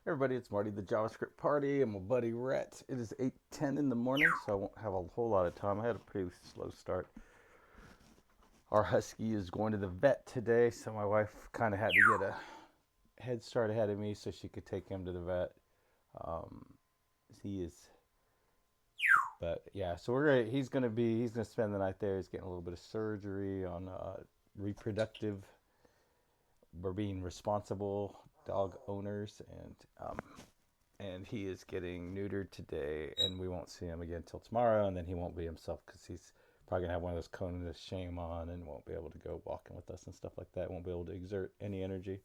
Everybody, it's Marty, the JavaScript party, and my buddy Rhett. It is 8:10 in the morning, so I won't have a whole lot of time. I had a pretty slow start. Our husky is going to the vet today, so my wife kind of had to get a head start ahead of me so she could take him to the vet. Um, he is, but yeah, so he's gonna spend the night there. He's getting a little bit of surgery on reproductive. We're being responsible dog owners, and he is getting neutered today, and we won't see him again till tomorrow, and then he won't be himself because he's probably gonna have one of those Conan of shame on and won't be able to go walking with us and stuff like that. Won't be able to exert any energy.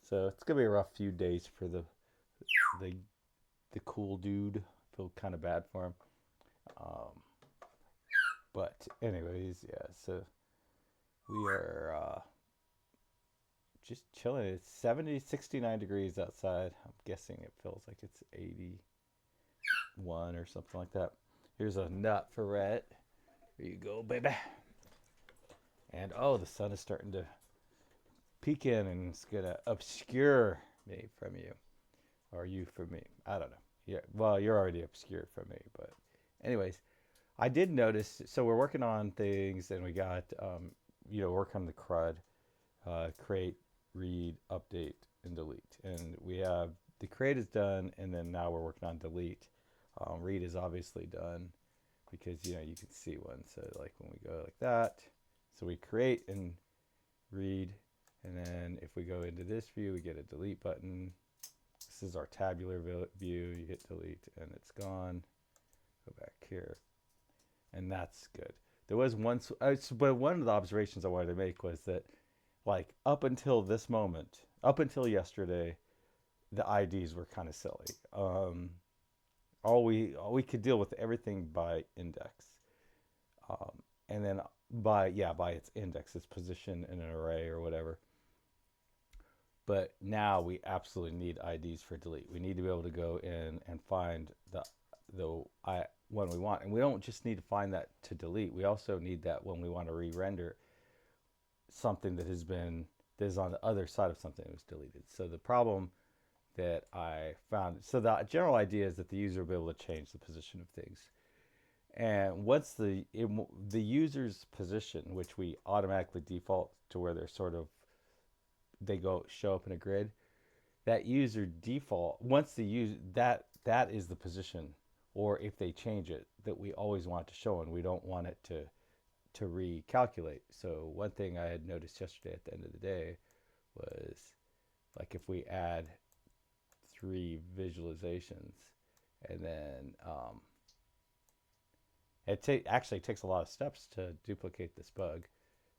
So it's gonna be a rough few days for the the cool dude. I feel kind of bad for him. Um, but anyways, yeah. So we are just chilling. It's 70, 69 degrees outside. I'm guessing it feels like it's 81 or something like that. Here's a nut for Rhett. Here you go, baby. And oh, the sun is starting to peek in and it's going to obscure me from you. Or you from me. I don't know. Yeah, well, you're already obscured from me. But, anyways, I did notice. So, we're working on things and we got, work on the CRUD, create, read, update, and delete. And we have the create is done, and then now we're working on delete. Read is obviously done because you can see one. So like when we go like that, so we create and read, and then if we go into this view, we get a delete button. This is our tabular view. You hit delete, and it's gone. Go back here, and that's good. There was one, but one of the observations I wanted to make was that, like up until this moment, up until yesterday, the IDs were kind of silly. All we could deal with everything by index, and then by its index, its position in an array or whatever. But now we absolutely need IDs for delete. We need to be able to go in and find the one we want, and we don't just need to find that to delete. We also need that when we want to re-render something that is on the other side of something that was deleted. So the problem that I found, so the general idea is that the user will be able to change the position of things. And once the user's position, which we automatically default to where they're sort of they go show up in a grid, that user default once the use that is the position, or if they change it, that we always want to show, and we don't want it to recalculate. So one thing I had noticed yesterday at the end of the day was, like, if we add three visualizations, and then actually takes a lot of steps to duplicate this bug.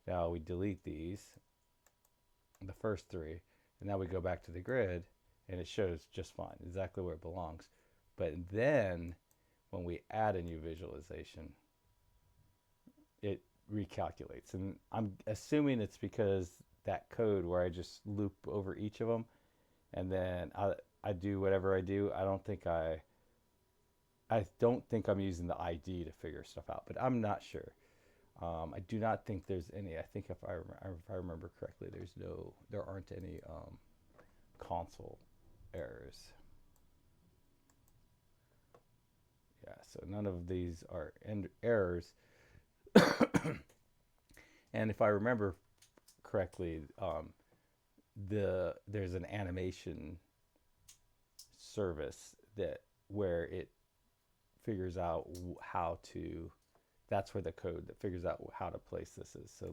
Now we delete these, the first three, and now we go back to the grid, and it shows just fine, exactly where it belongs. But then when we add a new visualization, it recalculates. And I'm assuming it's because that code where I just loop over each of them, and then I do whatever I do. I don't think I'm using the ID to figure stuff out, but I'm not sure. I do not think there's any. I think if I remember correctly, there aren't any console errors. Yeah, so none of these are errors. And if I remember correctly, there's an animation service that where it figures out how to. That's where the code that figures out how to place this is. So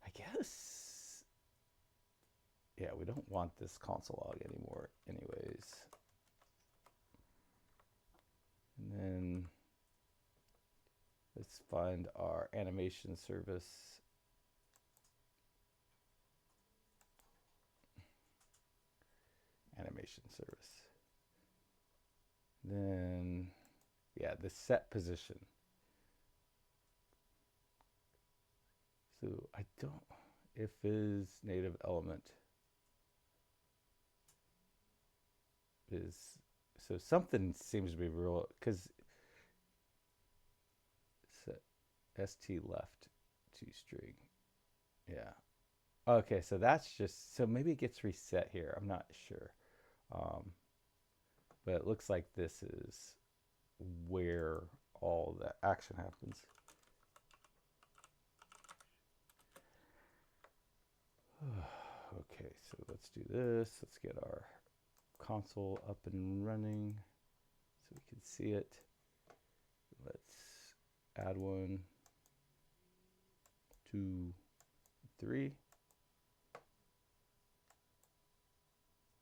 I guess, yeah, we don't want this console log anymore, anyways. And then let's find our animation service. Animation service. Then, yeah, the set position. So I don't, if is native element is, so something seems to be real, because st left to string. Yeah. Okay, so that's just, so maybe it gets reset here. I'm not sure. But it looks like this is where all the action happens. Okay, so let's do this. Let's get our console up and running so we can see it. Let's add 1, 2, 3.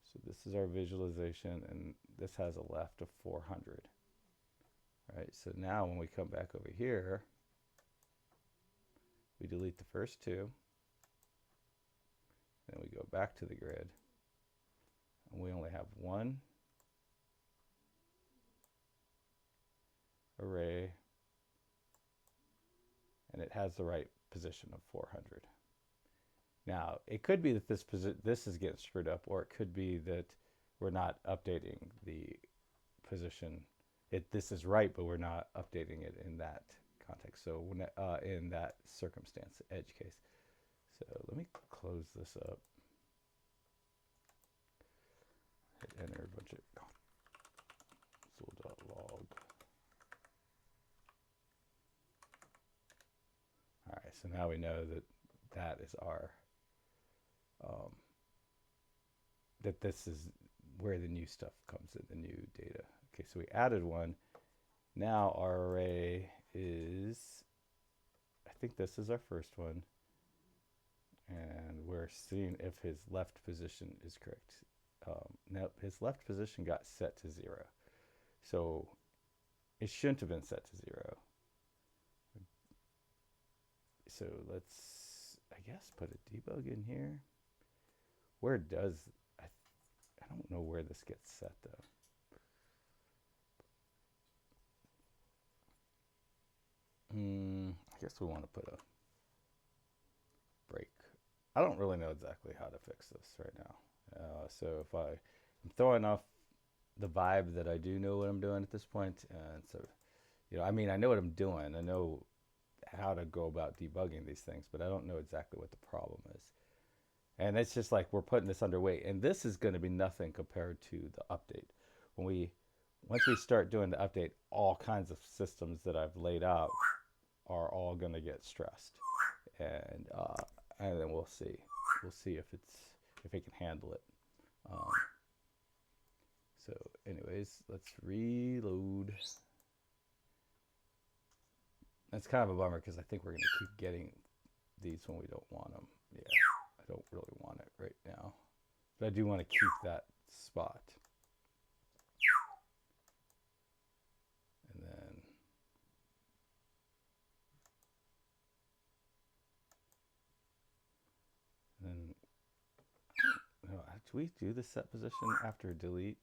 So this is our visualization, and this has a left of 400. All right, so now when we come back over here, we delete the first 2. Then we go back to the grid, and we only have 1 array, and it has the right position of 400. Now, it could be that this is getting screwed up, or it could be that we're not updating the position. This is right, but we're not updating it in that context. So in that circumstance, edge case. So let me close this up. Hit enter a bunch of console.log. All right, so now we know that that is our that this is where the new stuff comes in, the new data. Okay, so we added 1. Now our array is, I think this is our first one, and we're seeing if his left position is correct. Now his left position got set to 0, so it shouldn't have been set to 0. So let's, I guess, put a debug in here. Where does, I don't know where this gets set though. I guess we want to put a break. I don't really know exactly how to fix this right now. So if I'm throwing off the vibe that I do know what I'm doing at this point, and so, I mean, I know what I'm doing. I know how to go about debugging these things, but I don't know exactly what the problem is. And it's just like we're putting this underway, and this is going to be nothing compared to the update. Once we start doing the update, all kinds of systems that I've laid out are all going to get stressed, and then we'll see if it can handle it. So anyways, let's reload. That's kind of a bummer because I think we're going to keep getting these when we don't want them. Yeah, I don't really want it right now, but I do want to keep that spot. And then no, do we do the set position after delete?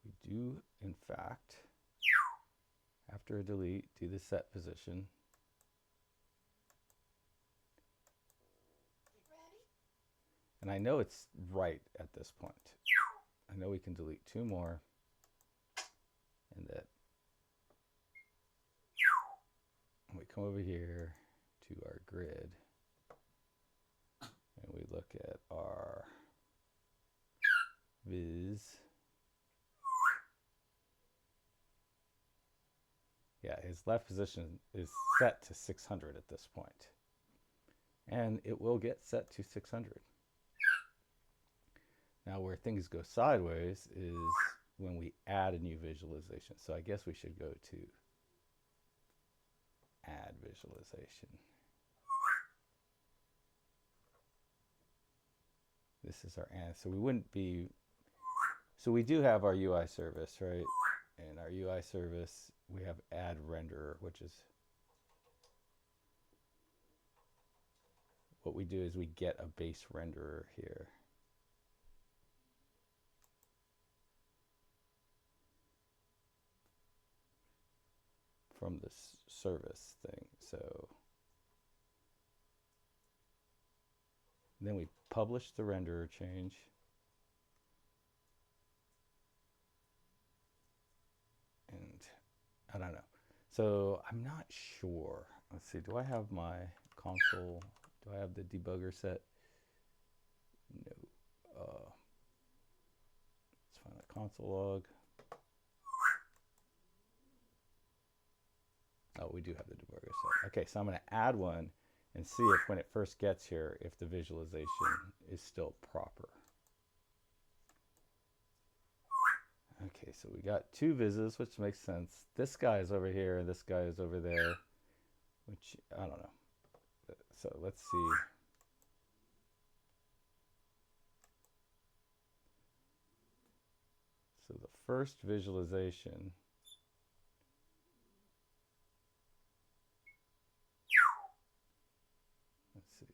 We do, in fact, after a delete, do the set position. And I know it's right at this point. I know we can delete 2 more, and that we come over here to our grid, and we look at our viz. Yeah, his left position is set to 600 at this point, and it will get set to 600. Now where things go sideways is when we add a new visualization. So I guess we should go to add visualization. This is our and. So we wouldn't be, so we do have our UI service, right? And our UI service, we have add renderer, which is what we do is we get a base renderer here. From this service thing. So then we publish the renderer change. And I don't know. So I'm not sure. Let's see, do I have my console? Do I have the debugger set? No. console log. Oh, we do have the debugger set. Okay, so I'm going to add one and see if when it first gets here, if the visualization is still proper. Okay, so we got two vises, which makes sense. This guy is over here, and this guy is over there, which I don't know. So let's see. So the first visualization, let's see.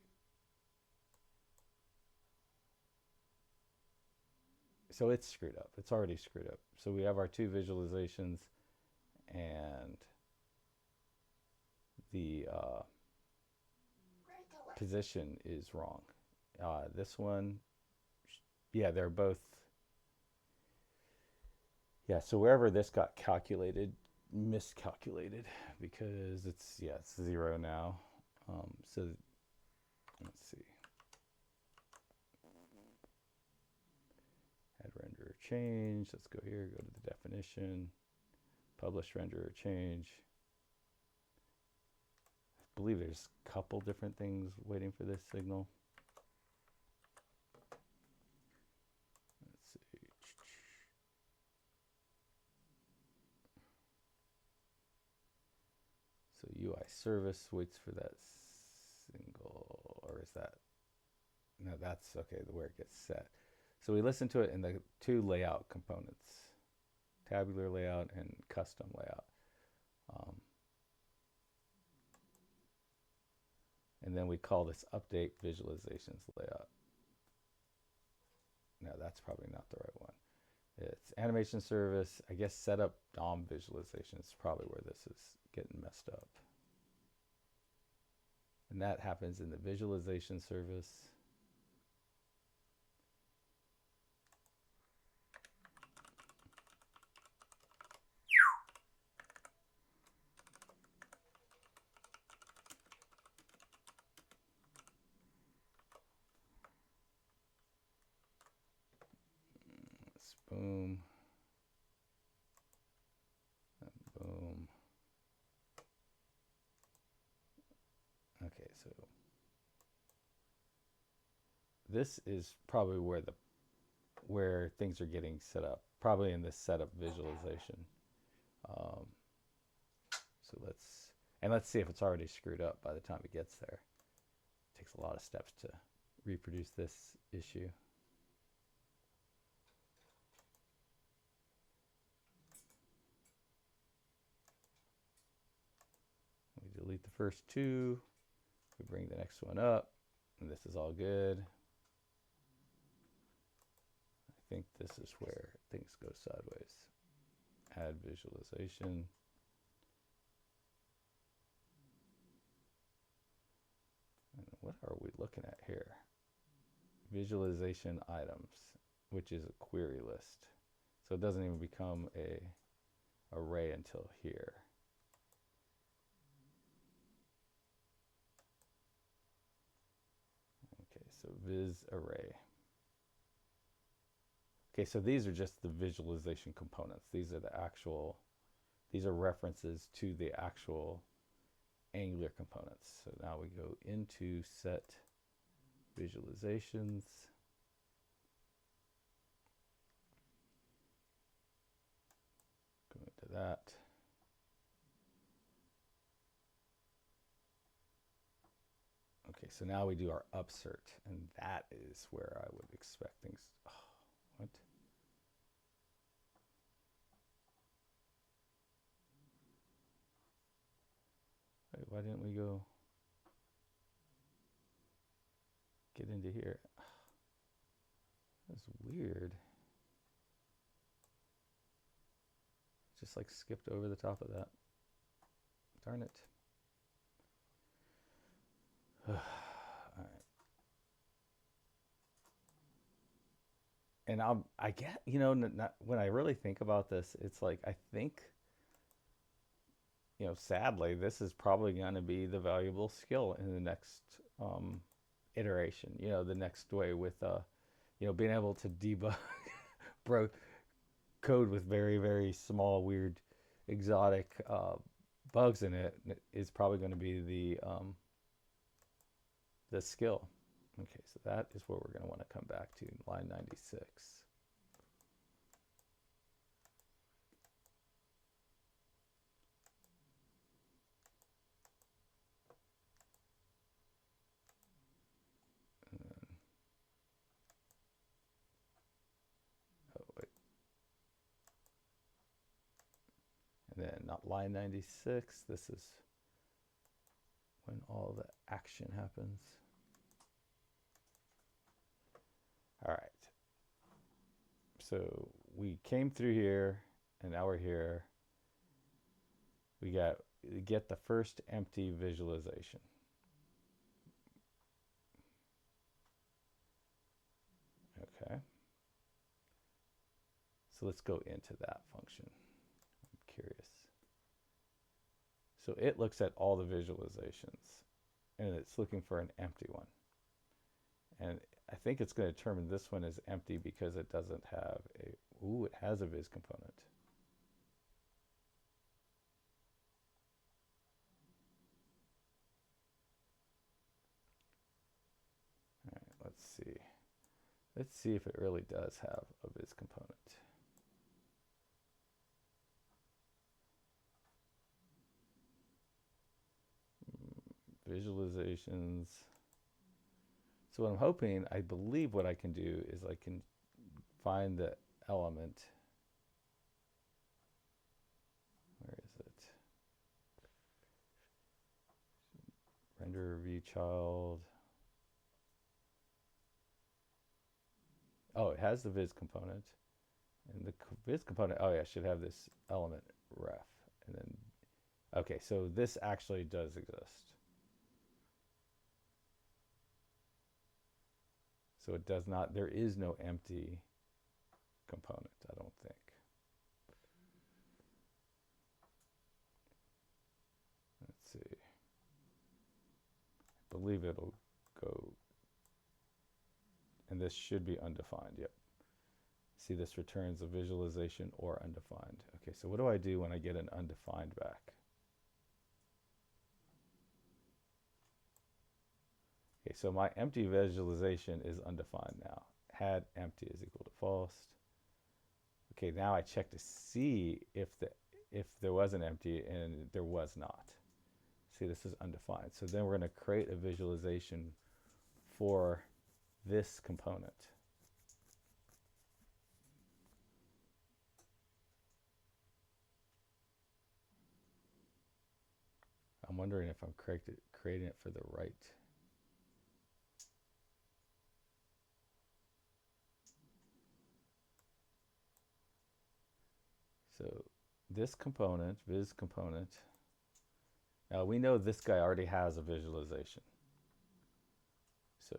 So it's screwed up. It's already screwed up. So we have our two visualizations, and the position is wrong. This one, yeah, they're both. Yeah, so wherever this got calculated, miscalculated, because it's 0 now. So let's see. Add renderer change. Let's go here, go to the definition, publish renderer change. I believe there's a couple different things waiting for this signal. Let's see. So UI service waits for that single, or is that? No, that's okay, where it gets set. So we listen to it in the two layout components, tabular layout and custom layout. And then we call this update visualizations layout. No, that's probably not the right one. It's animation service. I guess setup DOM visualization is probably where this is getting messed up. And that happens in the visualization service. Boom. And boom. Okay, so this is probably where things are getting set up, probably in the setup visualization. So let's see if it's already screwed up by the time it gets there. It takes a lot of steps to reproduce this issue. We delete the first two, we bring the next one up, and this is all good. I think this is where things go sideways. Add visualization. And what are we looking at here? Visualization items, which is a query list. So it doesn't even become a array until here. Okay, so viz array. Okay, so these are just the visualization components. These are references to the actual Angular components. So now we go into set visualizations. Go into that. Okay, so now we do our upsert, and that is where I would expect things. Oh, what? Wait, why didn't we go get into here? That's weird. Just like skipped over the top of that. Darn it. All right. And I get, when I really think about this, it's like, I think, sadly, this is probably going to be the valuable skill in the next iteration, the next way with, being able to debug code with very, very small, weird, exotic bugs in it is probably going to be the skill. Okay, so that is where we're going to want to come back to, line 96. And then, oh wait, and then not line 96. This is when all the action happens. All right. So we came through here, and now we're here. We get the first empty visualization. Okay. So let's go into that function. I'm curious. So it looks at all the visualizations, and it's looking for an empty one. And I think it's going to determine this one is empty because it doesn't have a, ooh, it has a viz component. All right, let's see. Let's see if it really does have a viz component. Visualizations. So what I'm hoping, I believe what I can do is I can find the element. Where is it? Render view child. Oh, it has the viz component. And the viz component, oh yeah, should have this element ref. And then, okay, so this actually does exist. So it does not, there is no empty component, I don't think. Let's see. I believe it'll go, and this should be undefined, yep. See, this returns a visualization or undefined. Okay, so what do I do when I get an undefined back? Okay, so my empty visualization is undefined now. Had empty is equal to false. Okay, now I check to see if there was an empty, and there was not. See, this is undefined. So then we're going to create a visualization for this component. I'm wondering if I'm creating it for the right. So this component, viz component, now we know this guy already has a visualization. So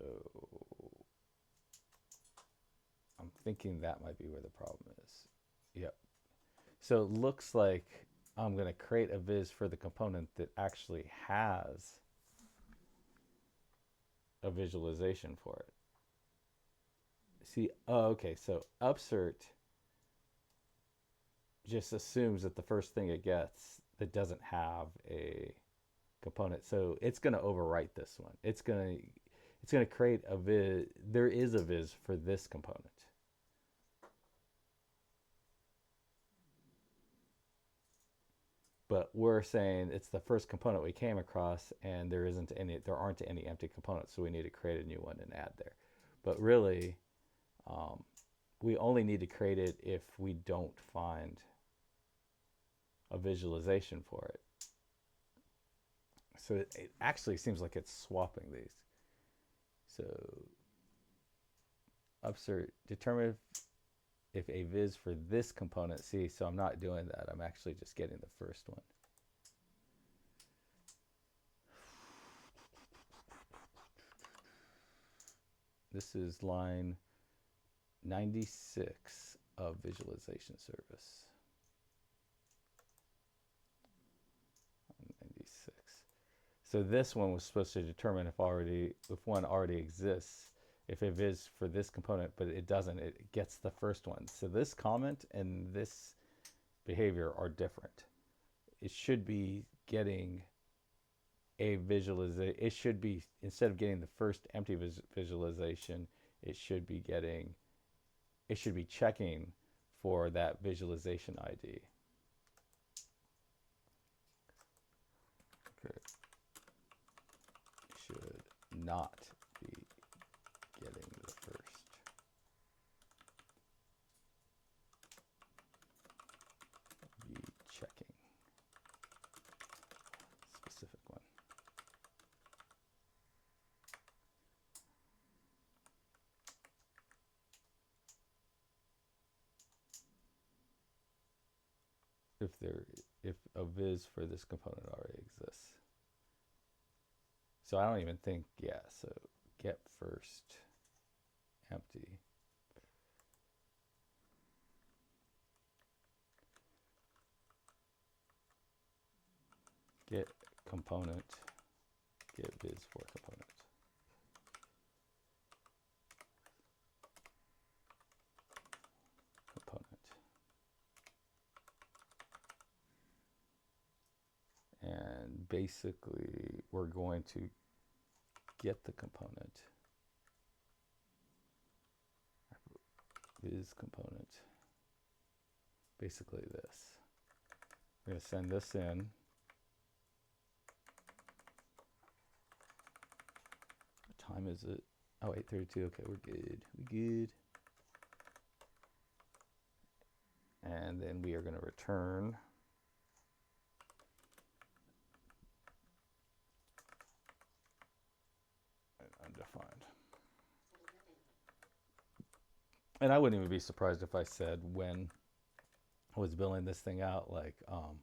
I'm thinking that might be where the problem is. Yep. So it looks like I'm going to create a viz for the component that actually has a visualization for it. See, oh, okay, so upsert just assumes that the first thing it gets that doesn't have a component, so it's going to overwrite this one. It's going to create a viz. There is a viz for this component. But we're saying it's the first component we came across, and there aren't any empty components, so we need to create a new one and add there. But really, we only need to create it if we don't find a visualization for it. So it actually seems like it's swapping these. So upsert determine if a viz for this component, see, so I'm not doing that. I'm actually just getting the first one. This is line 96 of visualization service. 96. So this one was supposed to determine if one already exists. if it is for this component, but it doesn't, it gets the first one. So this comment and this behavior are different. It should be getting a visualization. It should be, instead of getting the first empty visualization, it should be checking for that visualization ID. Okay. Should not be getting the first. Be checking specific one. If a viz for this component already exists. So I don't even think, yeah, so get first empty. Get component, get viz for component. And basically we're going to get the component, viz component, basically this. We're going to send this in. What time is it? Oh, 8:32. Okay, we're good. We good. And then we are going to return undefined. And I wouldn't even be surprised if I said when I was building this thing out, like, oh,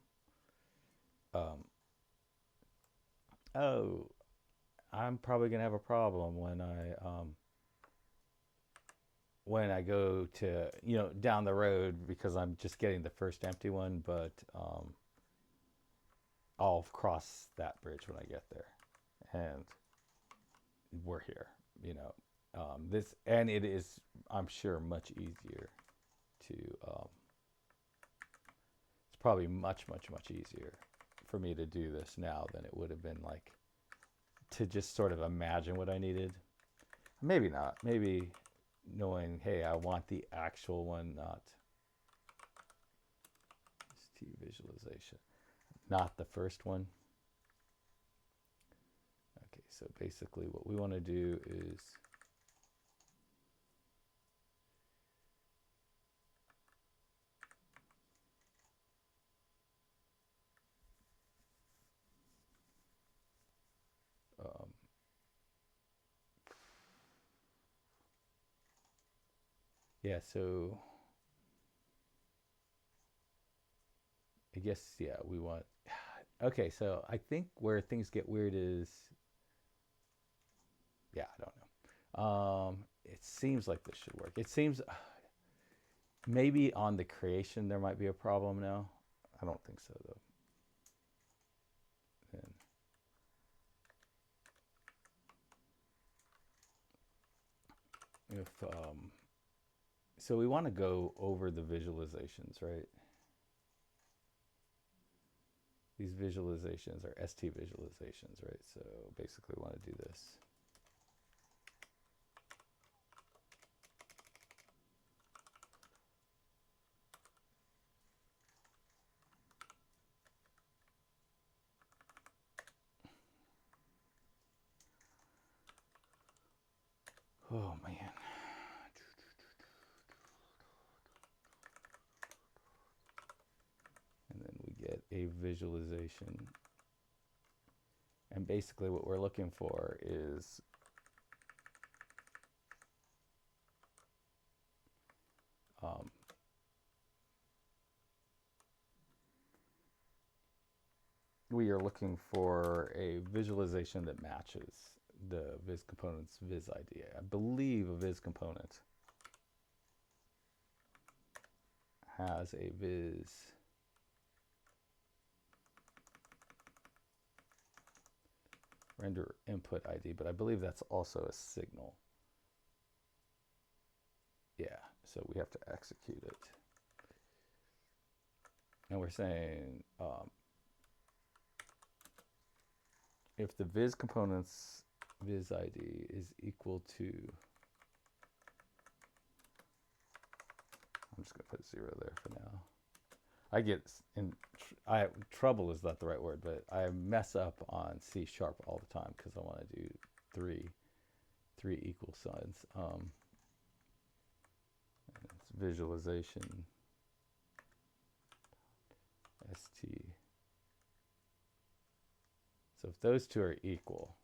I'm probably gonna have a problem when I go to, down the road, because I'm just getting the first empty one, but I'll cross that bridge when I get there, and we're here, this, and it is, I'm sure, much easier to, it's probably much easier for me to do this now than it would have been, like, to just sort of imagine what I needed. Maybe not. Maybe knowing, hey, I want the actual one, not ST visualization, not the first one. Okay, so basically what we want to do is yeah, so I guess, yeah, we want, okay, so I think where things get weird is, yeah, I don't know. It seems like this should work. It seems maybe on the creation there might be a problem now. I don't think so, though. Then if so we want to go over the visualizations, right? These visualizations are ST visualizations, right? So basically we want to do this. Oh, man. And then we get a visualization. And basically what we're looking for is we are looking for a visualization that matches the viz component's viz ID. I believe a viz component has a viz render input ID, but I believe that's also a signal. Yeah, so we have to execute it. And we're saying if the viz component's viz ID is equal to, I'm just going to put 0 there for now. I get in trouble is not the right word, but I mess up on C# all the time because I want to do three equal signs. It's visualization st. So if those two are equal,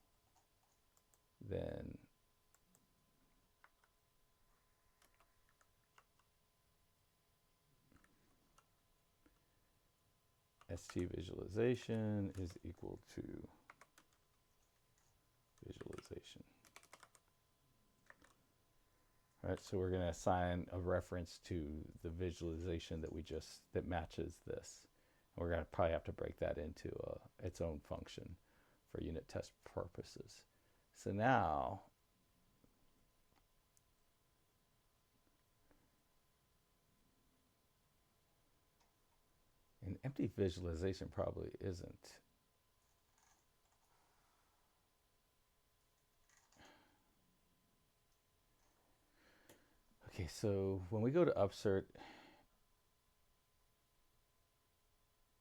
then st visualization is equal to visualization. All right, so we're going to assign a reference to the visualization that matches this. And we're going to probably have to break that into its own function for unit test purposes. So now an empty visualization probably isn't. Okay, so when we go to upsert,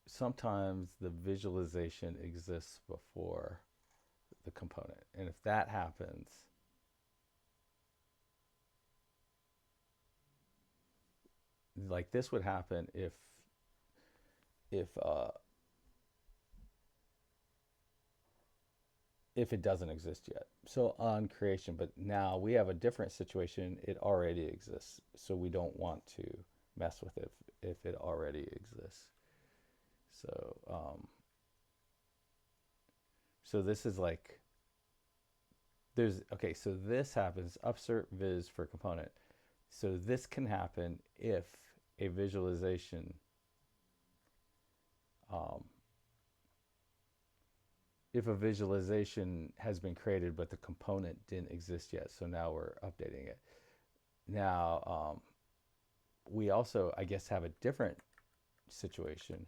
sometimes the visualization exists before the component. And if that happens, like this would happen if it doesn't exist yet. So on creation, but now we have a different situation. It already exists. So we don't want to mess with it if it already exists. So, so this is like, okay, so this happens, upsert viz for component. So this can happen if a visualization, has been created, but the component didn't exist yet. So now we're updating it. Now, we also, I guess, have a different situation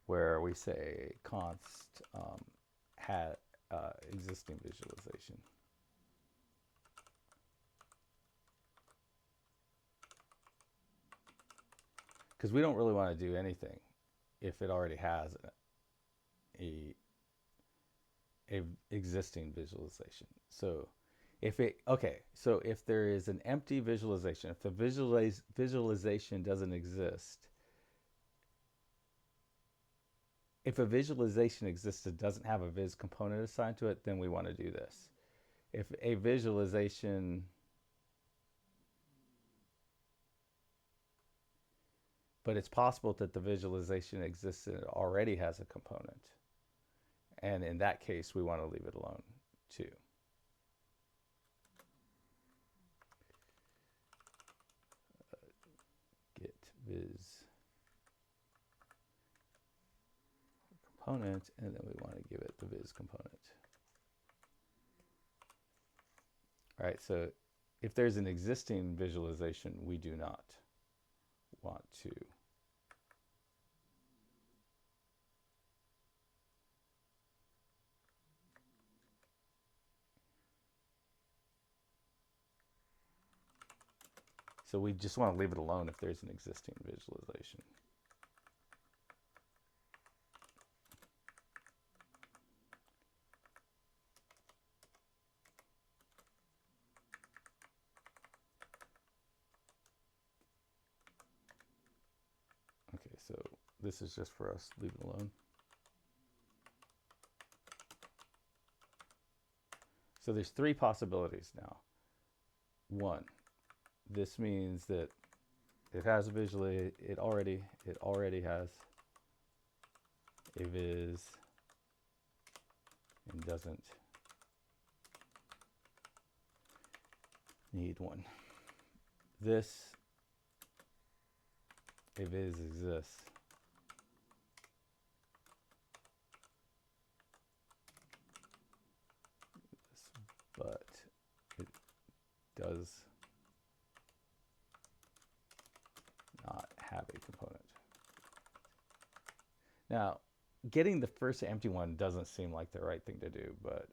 where we say const had existing visualization. Because we don't really want to do anything if it already has a existing visualization. So if if there is an empty visualization, if the visualization doesn't exist, if a visualization exists that doesn't have a viz component assigned to it, then we want to do this. If a visualization, but it's possible that the visualization exists and it already has a component. And in that case, we want to leave it alone too. Get viz component, and then we want to give it the viz component. All right, so if there's an existing visualization, we do not want to. So we just want to leave it alone if there's an existing visualization. Okay, so this is just for us, leave it alone. So there's three possibilities now. One, this means that it has a visually, it already has a viz and doesn't need one. This, a viz exists. But it does Now, getting the first empty one doesn't seem like the right thing to do, but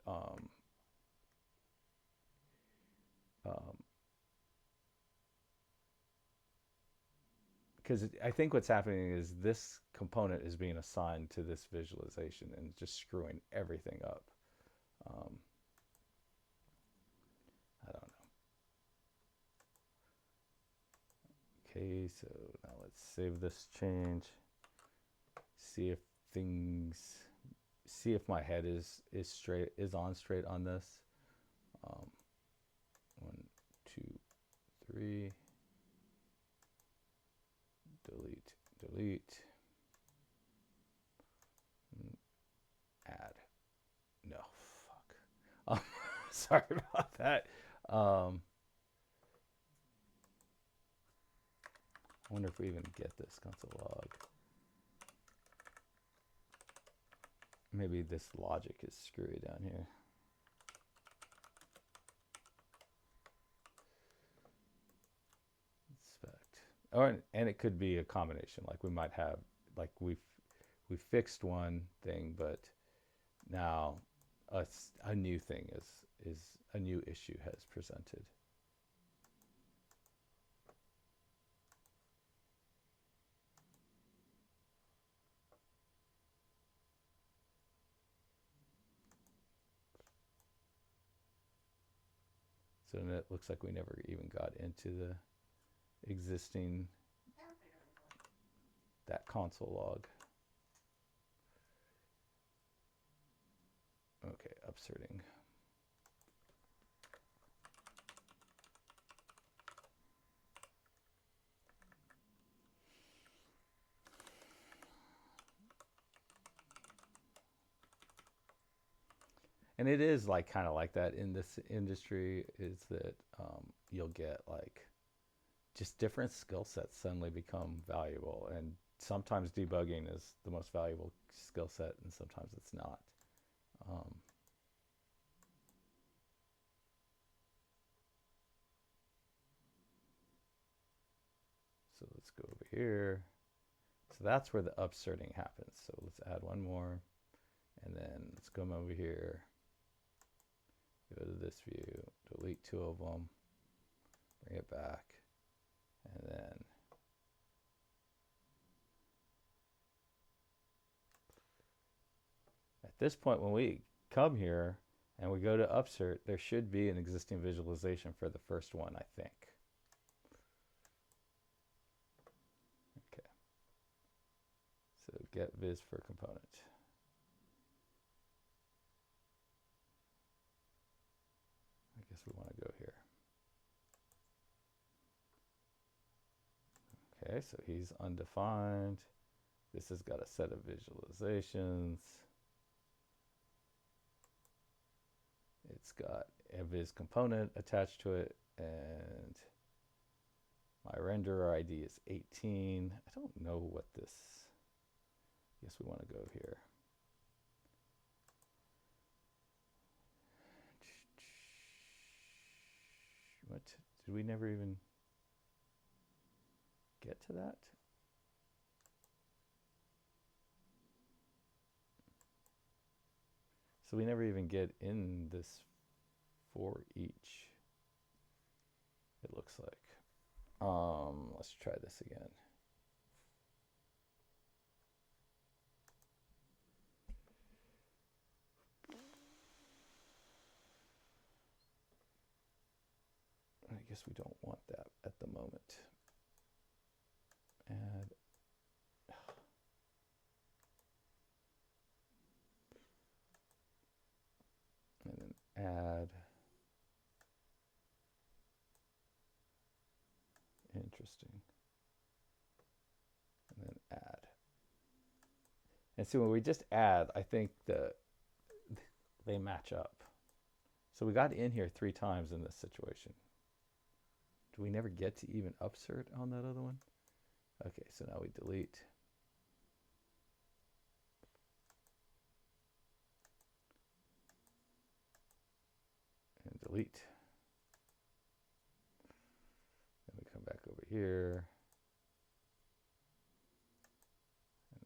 because I think what's happening is this component is being assigned to this visualization and just screwing everything up. I don't know. Okay, so now let's save this change. See if things, see if my head is on straight on this. 1, 2, 3. Delete, delete. Add. No, fuck. Sorry about that. I wonder if we even get this console log. Maybe this logic is screwy down here. Inspect. Or, and it could be a combination. Like we might have, like we fixed one thing, but now a new thing is a new issue has presented. So then it looks like we never even got into the existing, that console log. Okay, upserting. And it is like kind of like that in this industry, is that you'll get like just different skill sets suddenly become valuable, and sometimes debugging is the most valuable skill set and sometimes it's not. So let's go over here. So that's where the upserting happens. So let's add one more, and then let's come over here, go to this view, delete 2 of them, bring it back, and then at this point when we come here and we go to upsert, there should be an existing visualization for the first one, I think. Okay. So get viz for component. I guess we want to go here. Okay, so he's undefined. This has got a set of visualizations. It's got a viz component attached to it, and my renderer ID is 18. I don't know what this, I guess we want to go here. What? Did we never even get to that? So we never even get in this for each, it looks like. Let's try this again. I guess we don't want that at the moment. Add. And then add. Interesting. And then add. And see, when we just add, I think they match up. So we got in here 3 times in this situation. Do we never get to even upsert on that other one? Okay, so now we delete. And delete. Then we come back over here.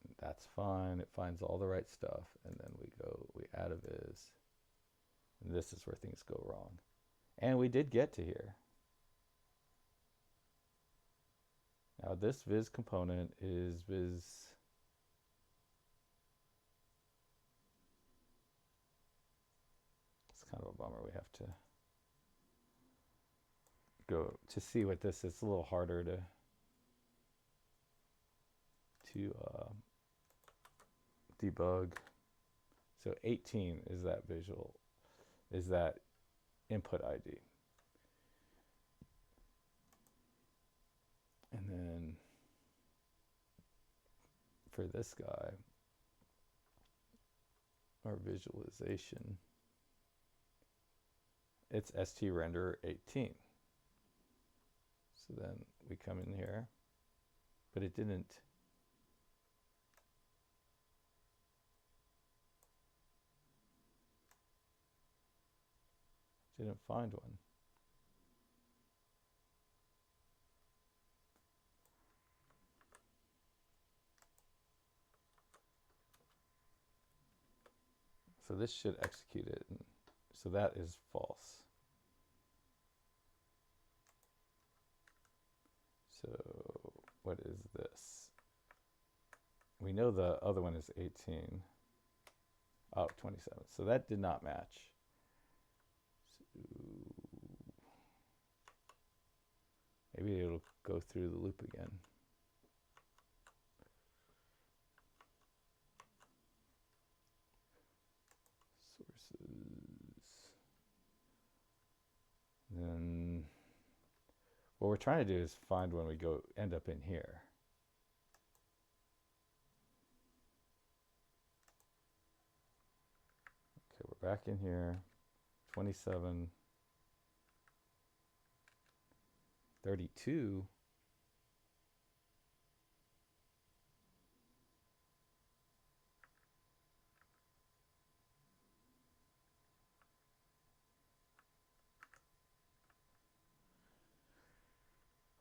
And That's fine. It finds all the right stuff. And then we add a viz. And this is where things go wrong. And we did get to here. Now this viz component is viz. It's kind of a bummer. We have to go to see what this is. It's a little harder to debug. So 18 is that is that input ID. And then for this guy, our visualization, it's strender18. So then we come in here, but it didn't find one. So this should execute it. So that is false. So what is this? We know the other one is 18. Oh, 27. So that did not match. So maybe it'll go through the loop again. Sources. Then what we're trying to do is find when we end up in here. Okay, we're back in here. 27, 32.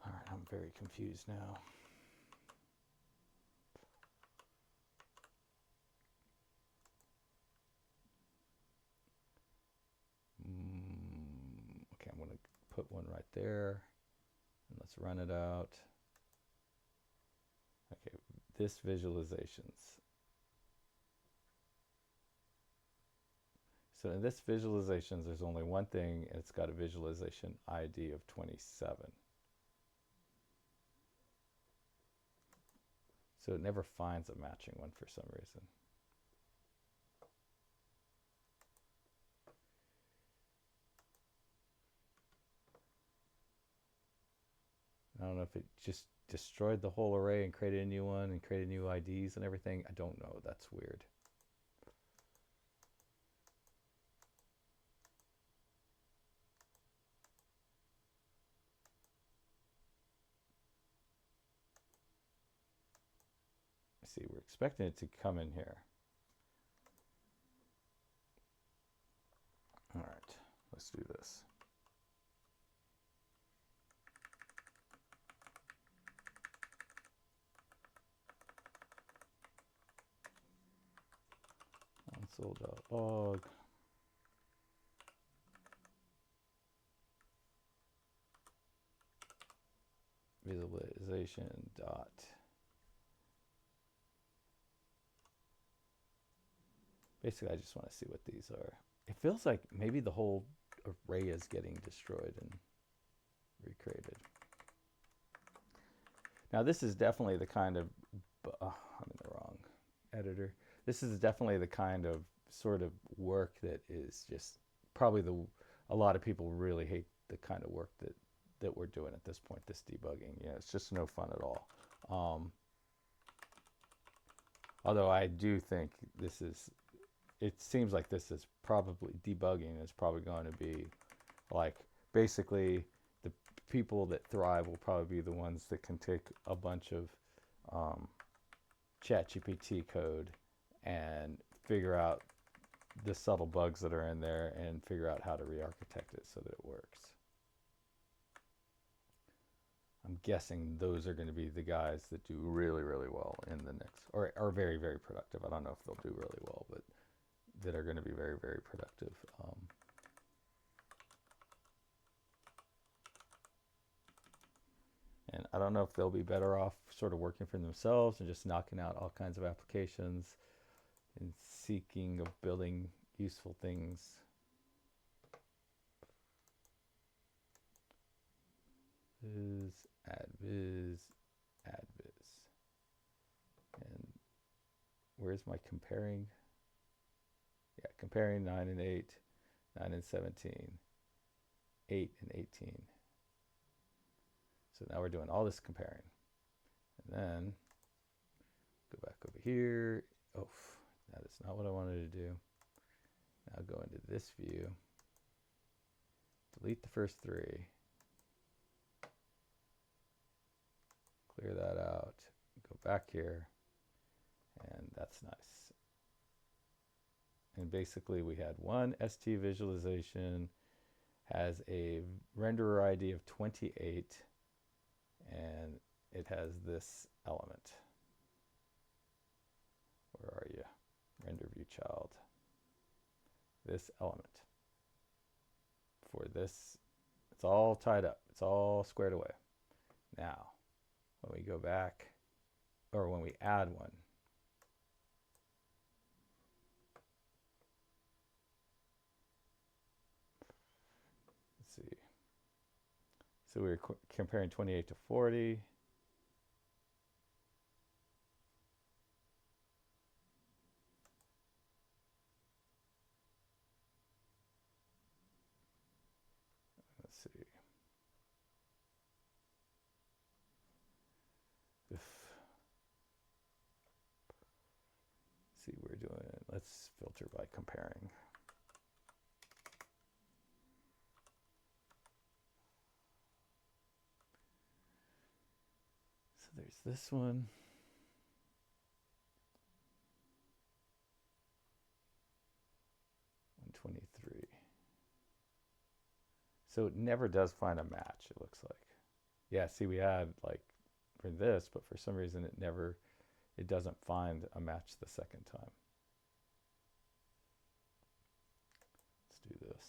All right, I'm very confused now. Okay, I'm going to put one right there. And let's run it out. Okay, this visualizations. So in this visualizations, there's only one thing, and it's got a visualization ID of 27. So it never finds a matching one for some reason. I don't know if it just destroyed the whole array and created a new one and created new IDs and everything. I don't know. That's weird. See, we're expecting it to come in here. All right, let's do this. Console.log. Visualization dot. Basically, I just want to see what these are. It feels like maybe the whole array is getting destroyed and recreated. Now, this is definitely the kind of, I'm in the wrong editor. This is definitely the kind of sort of work that is just probably a lot of people really hate the kind of work that we're doing at this point, this debugging. Yeah, it's just no fun at all. Although I do think this is, it seems like this is probably, debugging is probably going to be like, basically the people that thrive will probably be the ones that can take a bunch of ChatGPT code and figure out the subtle bugs that are in there and figure out how to re-architect it so that it works. I'm guessing those are going to be the guys that do really, really well in the next, or are very, very productive. I don't know if they'll do really well, but that are going to be very, very productive. And I don't know if they'll be better off sort of working for themselves and just knocking out all kinds of applications and seeking of building useful things. Viz, add viz, add viz. And where's my comparing? Yeah, comparing 9 and 8, 9 and 17, 8 and 18. So now we're doing all this comparing. And then go back over here. Oh, that is not what I wanted to do. Now go into this view. Delete the first 3. Clear that out. Go back here. And that's nice. And basically we had one ST visualization, has a renderer ID of 28, and it has this element. Where are you? Render view child. This element. For this, it's all tied up. It's all squared away. Now, when we go back, or when we add one, let's see. So we're comparing 28 to 40. Let's see. See, we're doing, let's filter by comparing. So there's this one. So it never does find a match, it looks like. Yeah, see, we had like for this, but for some reason it doesn't find a match the second time. Let's do this.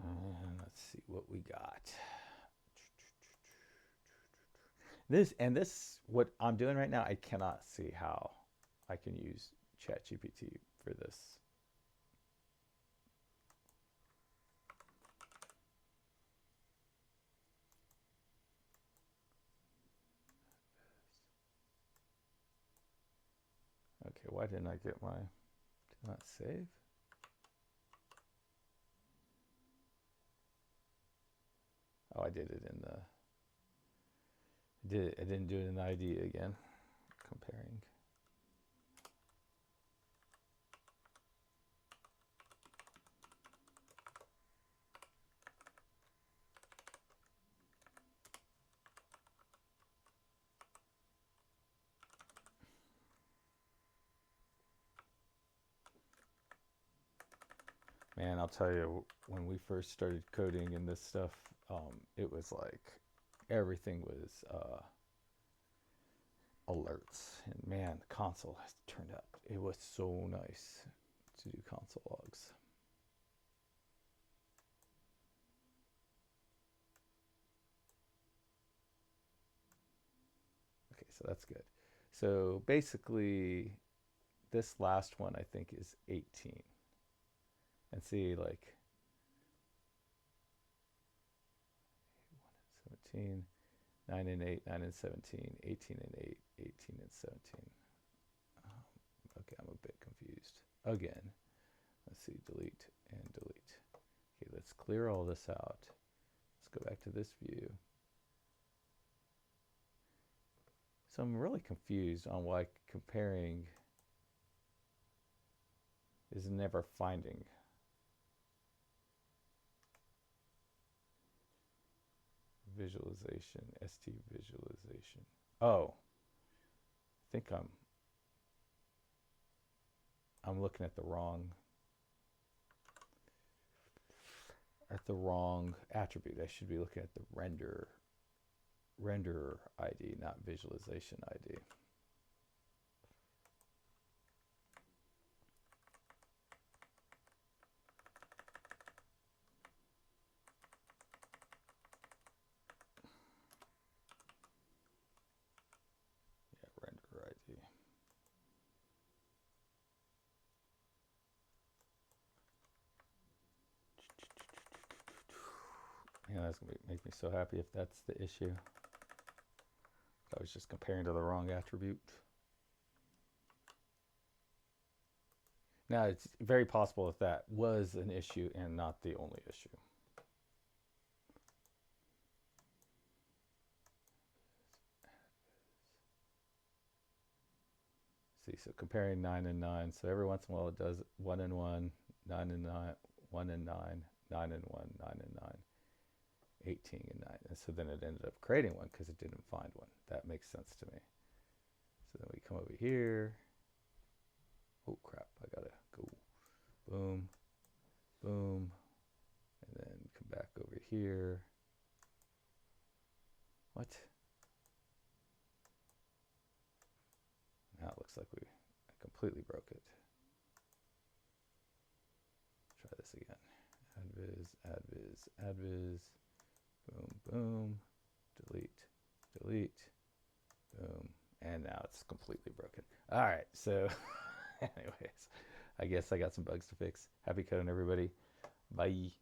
And let's see what we got. This, what I'm doing right now, I cannot see how I can use ChatGPT for this. Okay, why didn't I get my, did not save? Oh, I did it in the, I didn't do it in ID again, comparing. Man, I'll tell you, when we first started coding in this stuff, it was like everything was alerts. And man, the console has turned out, it was so nice to do console logs. Okay, so that's good. So basically, this last one I think is 18. And see, like 17, 9 and 8, 9 and 17, 18 and 8, 18 and 17. Okay, I'm a bit confused. Again, let's see, delete and delete. Okay, let's clear all this out. Let's go back to this view. So I'm really confused on why comparing is never finding. visualization, st visualization. Oh, I think I'm looking at the wrong attribute. I should be looking at the renderer ID, not visualization ID. Yeah, renderer ID. Yeah, that's gonna make me so happy if that's the issue. I was just comparing to the wrong attribute. Now, it's very possible that that was an issue and not the only issue. See, so comparing 9 and 9. So every once in a while it does 1 and 1, 9 and 9, 1 and 9, 9 and 1, 9 and 9, 18 and 9. And so then it ended up creating one because it didn't find one. That makes sense to me. So then we come over here. Oh crap, I gotta go. Boom, boom. And then come back over here. What? Now it looks like I completely broke it. Try this again. Add viz. Boom, boom. Delete, delete. Boom. And now it's completely broken. All right, so anyways, I guess I got some bugs to fix. Happy coding, everybody. Bye.